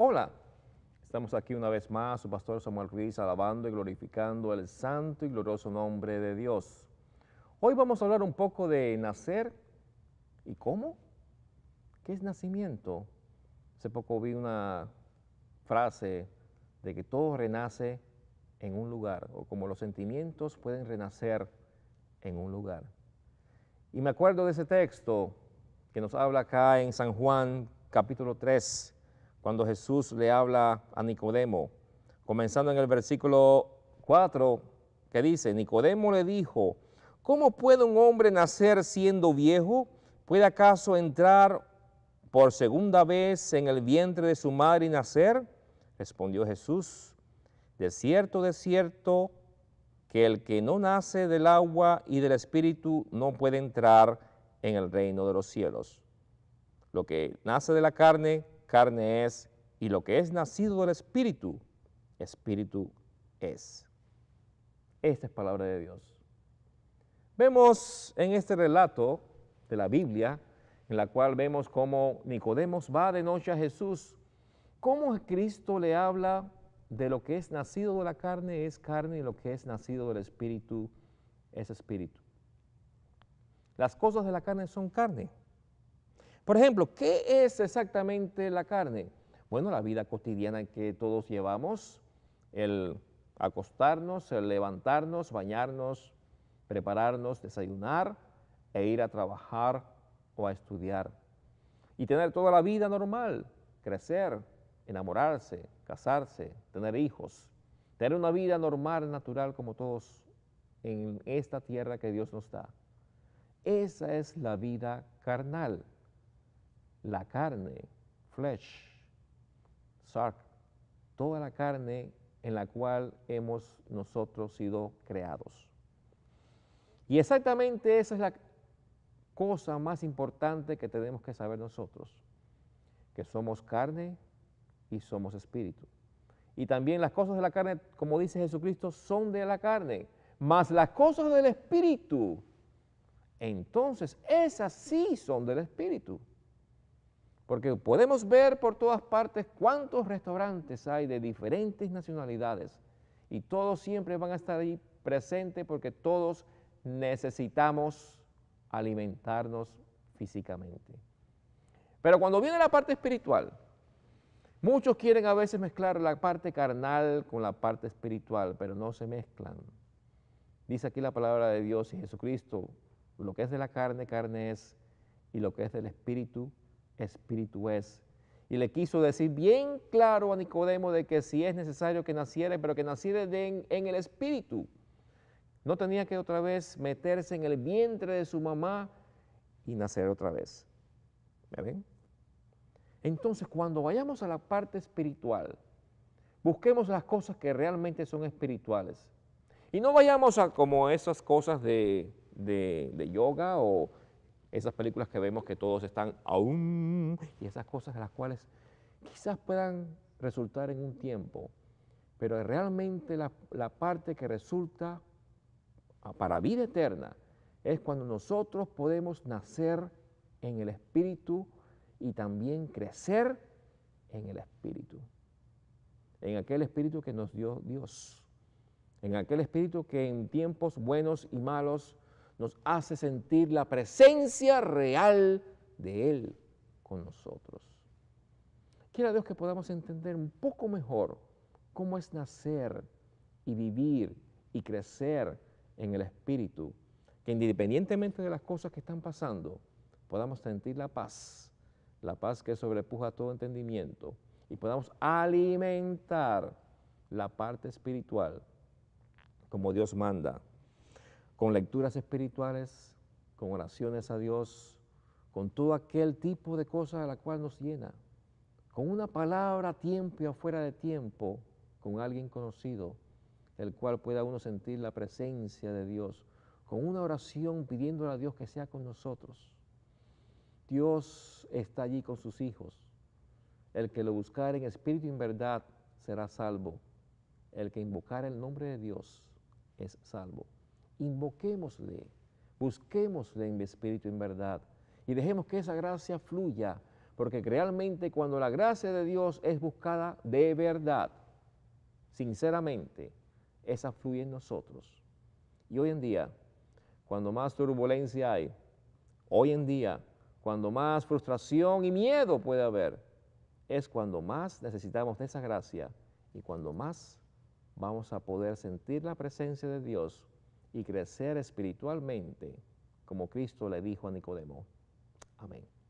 Hola, estamos aquí una vez más, su pastor Samuel Ruiz, alabando y glorificando el santo y glorioso nombre de Dios. Hoy vamos a hablar un poco de nacer y cómo. ¿Qué es nacimiento? Hace poco vi una frase de que todo renace en un lugar, o como los sentimientos pueden renacer en un lugar. Y me acuerdo de ese texto que nos habla acá en San Juan, capítulo 3, cuando Jesús le habla a Nicodemo, comenzando en el versículo 4, que dice, Nicodemo le dijo, ¿cómo puede un hombre nacer siendo viejo? ¿Puede acaso entrar por segunda vez en el vientre de su madre y nacer? Respondió Jesús, de cierto, que el que no nace del agua y del Espíritu no puede entrar en el reino de los cielos. Lo que nace de la carne, carne es, y lo que es nacido del Espíritu, Espíritu es. Esta es palabra de Dios. Vemos en este relato de la Biblia, en la cual vemos cómo Nicodemos va de noche a Jesús, cómo Cristo le habla de lo que es nacido de la carne es carne y lo que es nacido del Espíritu es espíritu. Las cosas de la carne son carne. Por ejemplo, ¿qué es exactamente la carne? Bueno, la vida cotidiana que todos llevamos, el acostarnos, el levantarnos, bañarnos, prepararnos, desayunar e ir a trabajar o a estudiar. Y tener toda la vida normal, crecer, enamorarse, casarse, tener hijos, tener una vida normal, natural como todos en esta tierra que Dios nos da. Esa es la vida carnal. La carne, flesh, sark, toda la carne en la cual hemos nosotros sido creados. Y exactamente esa es la cosa más importante que tenemos que saber nosotros, que somos carne y somos espíritu. Y también las cosas de la carne, como dice Jesucristo, son de la carne, mas las cosas del espíritu, entonces esas sí son del espíritu. Porque podemos ver por todas partes cuántos restaurantes hay de diferentes nacionalidades y todos siempre van a estar ahí presentes porque todos necesitamos alimentarnos físicamente. Pero cuando viene la parte espiritual, muchos quieren a veces mezclar la parte carnal con la parte espiritual, pero no se mezclan. Dice aquí la palabra de Dios y Jesucristo, lo que es de la carne, carne es, y lo que es del espíritu, espíritu es. Y le quiso decir bien claro a Nicodemo de que si es necesario que naciera, pero que naciera en el espíritu. No tenía que otra vez meterse en el vientre de su mamá y nacer otra vez. ¿Me ven? Entonces, cuando vayamos a la parte espiritual, busquemos las cosas que realmente son espirituales. Y no vayamos a como esas cosas de yoga o esas películas que vemos que todos están aún y esas cosas de las cuales quizás puedan resultar en un tiempo, pero realmente la parte que resulta para vida eterna es cuando nosotros podemos nacer en el Espíritu y también crecer en el Espíritu, en aquel Espíritu que nos dio Dios, en aquel Espíritu que en tiempos buenos y malos nos hace sentir la presencia real de Él con nosotros. Quiera Dios que podamos entender un poco mejor cómo es nacer y vivir y crecer en el Espíritu, que independientemente de las cosas que están pasando, podamos sentir la paz que sobrepuja todo entendimiento, y podamos alimentar la parte espiritual como Dios manda, con lecturas espirituales, con oraciones a Dios, con todo aquel tipo de cosas a la cual nos llena, con una palabra a tiempo y afuera de tiempo, con alguien conocido, el cual pueda uno sentir la presencia de Dios, con una oración pidiéndole a Dios que sea con nosotros. Dios está allí con sus hijos. El que lo buscar en espíritu y en verdad será salvo. El que invocar el nombre de Dios es salvo. Invoquémosle, busquémosle en espíritu y en verdad y dejemos que esa gracia fluya porque realmente cuando la gracia de Dios es buscada de verdad, sinceramente, esa fluye en nosotros. Y hoy en día, cuando más turbulencia hay, hoy en día, cuando más frustración y miedo puede haber, es cuando más necesitamos de esa gracia y cuando más vamos a poder sentir la presencia de Dios y crecer espiritualmente, como Cristo le dijo a Nicodemo. Amén.